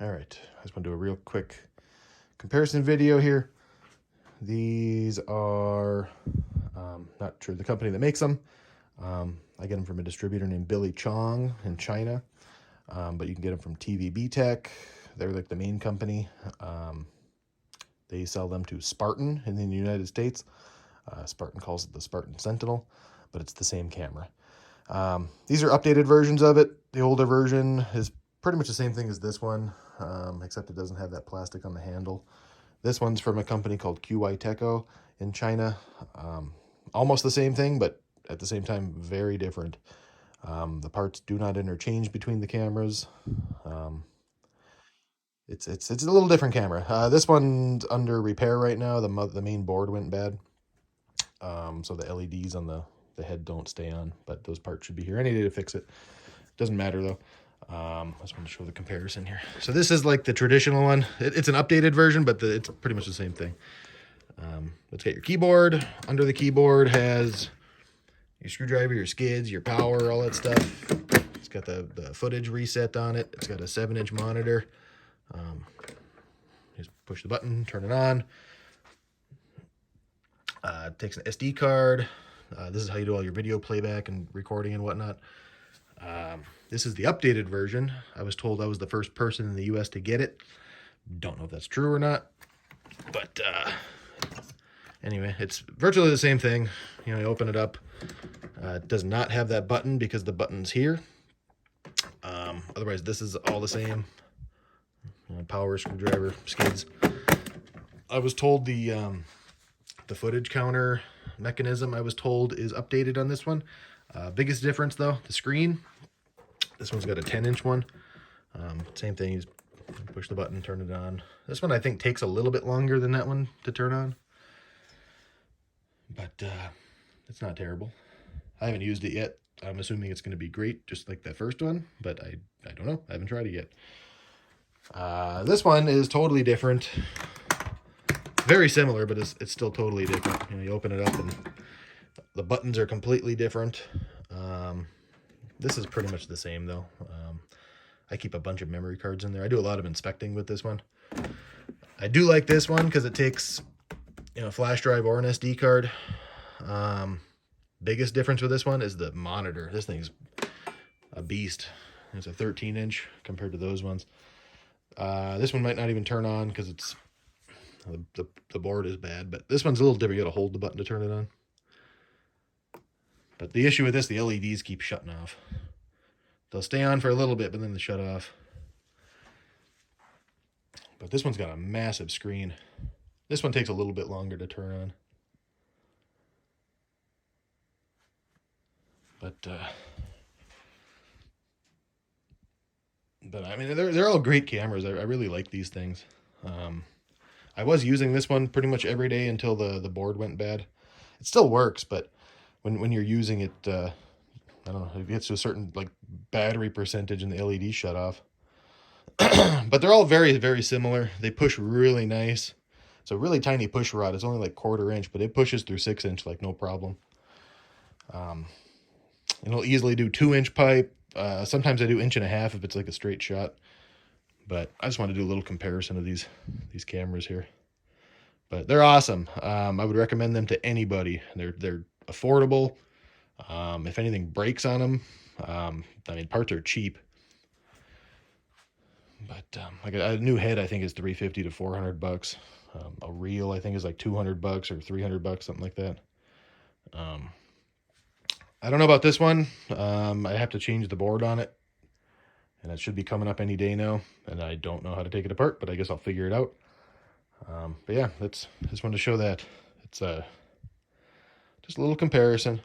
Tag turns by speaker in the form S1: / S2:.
S1: All right, I just want to do a real quick comparison video here. These are not sure the company that makes them. I get them from a distributor named Billy Chong in China, but you can get them from TVB Tech. They're like the main company. They sell them to Spartan in the United States. Spartan calls it the Spartan Sentinel, but it's the same camera. These are updated versions of it. The older version is pretty much the same thing as this one, except it doesn't have that plastic on the handle. This one's from a company called QY Teco in China. Almost the same thing, but at the same time, very different. The parts do not interchange between the cameras. It's a little different camera. This one's under repair right now. The main board went bad, so the LEDs on the head don't stay on. But those parts should be here any day to fix it. Doesn't matter though. I just want to show the comparison here. So this is like the traditional one. It's an updated version, but it's pretty much the same thing. Let's get your keyboard. Under the keyboard has your screwdriver, your skids, your power, all that stuff. It's got the footage reset on it. It's got a 7-inch monitor. Just push the button, turn it on. It takes an SD card. This is how you do all your video playback and recording and whatnot. This is the updated version. I was told I was the first person in the US to get it. Don't know if that's true or not. But anyway, it's virtually the same thing. You know, you open it up. It does not have that button because the button's here. Otherwise, this is all the same. Power, screwdriver, skids. I was told the footage counter mechanism, I was told, is updated on this one. Biggest difference though, the screen. This one's got a 10-inch one. Same thing, you just push the button, turn it on. This one I think takes a little bit longer than that one to turn on. But it's not terrible. I haven't used it yet. I'm assuming it's going to be great, just like that first one, but I don't know. I haven't tried it yet. This one is totally different. Very similar, but it's still totally different. You know, you open it up and the buttons are completely different. This is pretty much the same though. I keep a bunch of memory cards in there. I do a lot of inspecting with this one. I do like this one because it takes, you know, a flash drive or an SD card. Biggest difference with this one is the monitor. This thing's a beast. It's a 13-inch compared to those ones. This one might not even turn on because it's the board is bad, but this one's a little different. You gotta hold the button to turn it on. But the issue with this, the LEDs keep shutting off. They'll stay on for a little bit, but then they shut off. But this one's got a massive screen. This one takes a little bit longer to turn on. But I mean, they're all great cameras. I really like these things. I was using this one pretty much every day until the board went bad. It still works, but when you're using it, I don't know, it gets to a certain like battery percentage and the LED shut off. But they're all very, very similar. They push really nice. It's a really tiny push rod. It's only like 1/4 inch, but it pushes through 6-inch like no problem. It'll easily do 2-inch pipe. Sometimes I do 1.5 inch if it's like a straight shot. But I just want to do a little comparison of these cameras here. But they're awesome. I would recommend them to anybody. They're affordable. If anything breaks on them, I mean, parts are cheap. But like a new head, I think is $350 to $400. A reel, I think, is like $200 or $300, something like that. I don't know about this one. I have to change the board on it, and it should be coming up any day now. And I don't know how to take it apart, but I guess I'll figure it out. But yeah, just wanted to show that. It's just a little comparison.